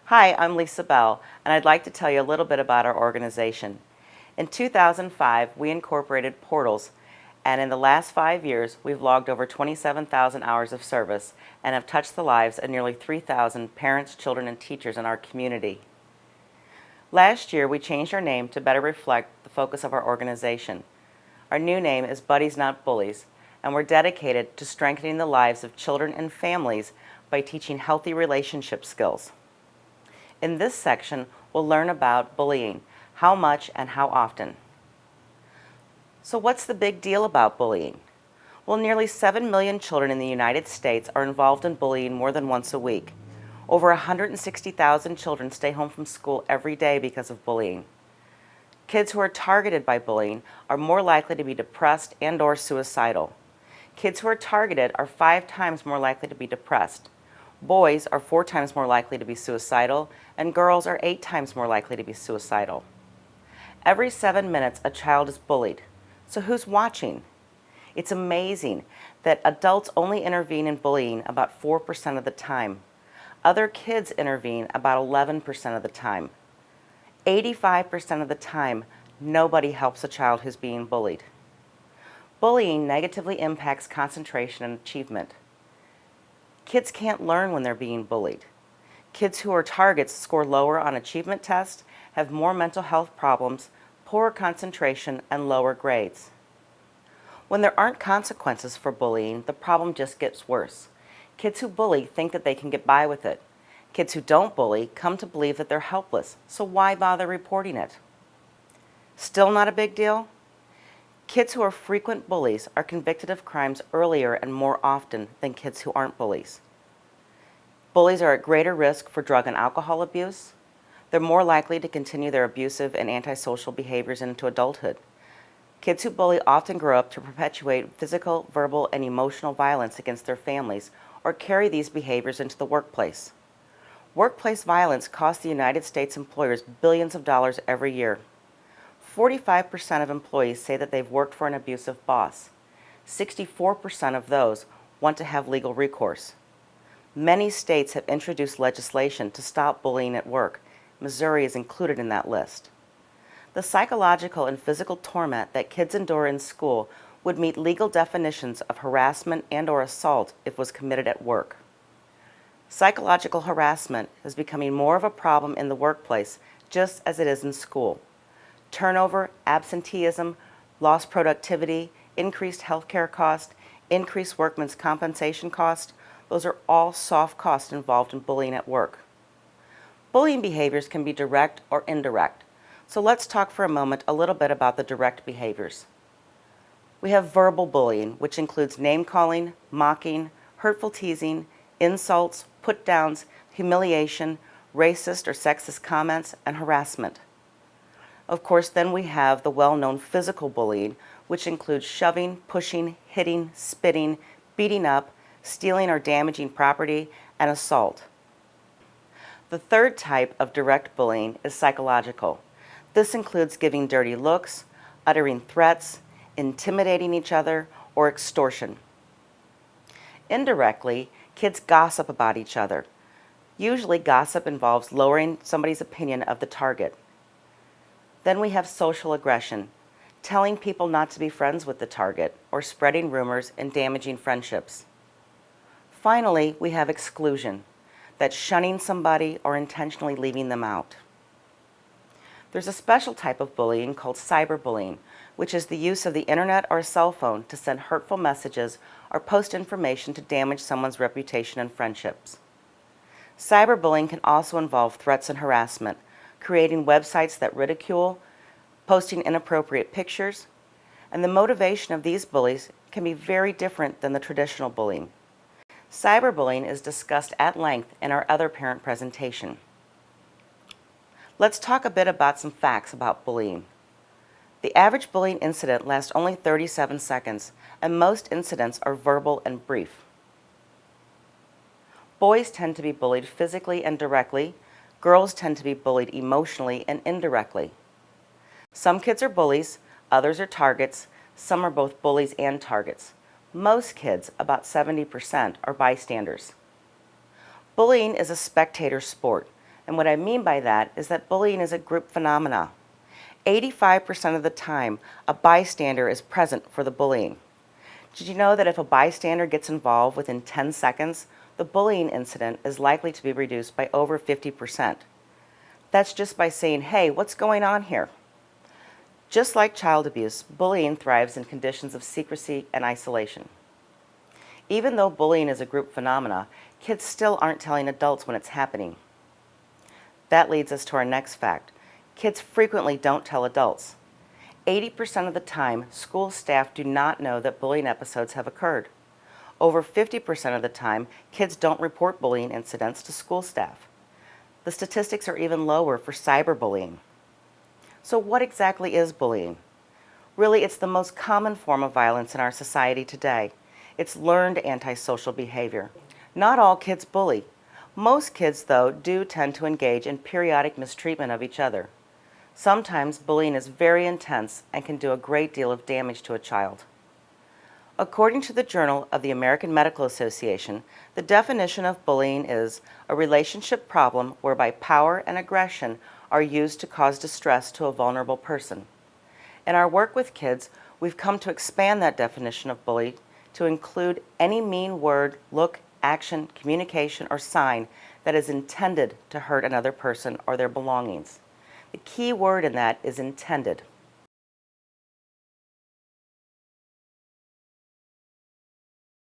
Hi, I'm Lisa Bell, and I'd like to tell you a little bit about our organization. In 2005, we incorporated Portals, and in the last 5 years, we've logged over 27,000 hours of service and have touched the lives of nearly 3,000 parents, children, and teachers in our community. Last year, we changed our name to better reflect the focus of our organization. Our new name is Buddies Not Bullies, and we're dedicated to strengthening the lives of children and families by teaching healthy relationship skills. In this section, we'll learn about bullying, how much and how often. So what's the big deal about bullying? Well, nearly 7 million children in the United States are involved in bullying more than once a week. Over 160,000 children stay home from school every day because of bullying. Kids who are targeted by bullying are more likely to be depressed and/or suicidal. Kids who are targeted are 5 times more likely to be depressed. Boys are 4 times more likely to be suicidal, and girls are 8 times more likely to be suicidal. Every 7 minutes, a child is bullied. So who's watching? It's amazing that adults only intervene in bullying about 4% of the time. Other kids intervene about 11% of the time. 85% of the time, nobody helps a child who's being bullied. Bullying negatively impacts concentration and achievement. Kids can't learn when they're being bullied. Kids who are targets score lower on achievement tests, have more mental health problems, poorer concentration, and lower grades. When there aren't consequences for bullying, the problem just gets worse. Kids who bully think that they can get by with it. Kids who don't bully come to believe that they're helpless, so why bother reporting it? Still not a big deal? Kids who are frequent bullies are convicted of crimes earlier and more often than kids who aren't bullies. Bullies are at greater risk for drug and alcohol abuse. They're more likely to continue their abusive and antisocial behaviors into adulthood. Kids who bully often grow up to perpetuate physical, verbal, and emotional violence against their families or carry these behaviors into the workplace. Workplace violence costs the United States employers billions of dollars every year. 45% of employees say that they've worked for an abusive boss. 64% of those want to have legal recourse. Many states have introduced legislation to stop bullying at work. Missouri is included in that list. The psychological and physical torment that kids endure in school would meet legal definitions of harassment and/or assault if it was committed at work. Psychological harassment is becoming more of a problem in the workplace just as it is in school. Turnover, absenteeism, lost productivity, increased healthcare cost, increased workman's compensation cost, those are all soft costs involved in bullying at work. Bullying behaviors can be direct or indirect. So let's talk for a moment a little bit about the direct behaviors. We have verbal bullying, which includes name-calling, mocking, hurtful teasing, insults, put-downs, humiliation, racist or sexist comments, and harassment. Of course, then we have the well-known physical bullying, which includes shoving, pushing, hitting, spitting, beating up, stealing or damaging property, and assault. The third type of direct bullying is psychological. This includes giving dirty looks, uttering threats, intimidating each other, or extortion. Indirectly, kids gossip about each other. Usually, gossip involves lowering somebody's opinion of the target. Then we have social aggression, telling people not to be friends with the target, or spreading rumors and damaging friendships. Finally, we have exclusion, that's shunning somebody or intentionally leaving them out. There's a special type of bullying called cyberbullying, which is the use of the internet or a cell phone to send hurtful messages or post information to damage someone's reputation and friendships. Cyberbullying can also involve threats and harassment, creating websites that ridicule, posting inappropriate pictures, and the motivation of these bullies can be very different than the traditional bullying. Cyberbullying is discussed at length in our other parent presentation. Let's talk a bit about some facts about bullying. The average bullying incident lasts only 37 seconds, and most incidents are verbal and brief. Boys tend to be bullied physically and directly. Girls tend to be bullied emotionally and indirectly. Some kids are bullies, others are targets, some are both bullies and targets. Most kids, about 70%, are bystanders. Bullying is a spectator sport. And what I mean by that is that bullying is a group phenomena. 85% of the time, a bystander is present for the bullying. Did you know that if a bystander gets involved within 10 seconds, the bullying incident is likely to be reduced by over 50%? That's just by saying, hey, what's going on here? Just like child abuse, bullying thrives in conditions of secrecy and isolation. Even though bullying is a group phenomena, kids still aren't telling adults when it's happening. That leads us to our next fact. Kids frequently don't tell adults. 80% of the time, school staff do not know that bullying episodes have occurred. Over 50% of the time, kids don't report bullying incidents to school staff. The statistics are even lower for cyberbullying. So what exactly is bullying? Really, it's the most common form of violence in our society today. It's learned antisocial behavior. Not all kids bully. Most kids, though, do tend to engage in periodic mistreatment of each other. Sometimes bullying is very intense and can do a great deal of damage to a child. According to the Journal of the American Medical Association, the definition of bullying is a relationship problem whereby power and aggression are used to cause distress to a vulnerable person. In our work with kids, we've come to expand that definition of bully to include any mean word, look, action, communication, or sign that is intended to hurt another person or their belongings. The key word in that is intended.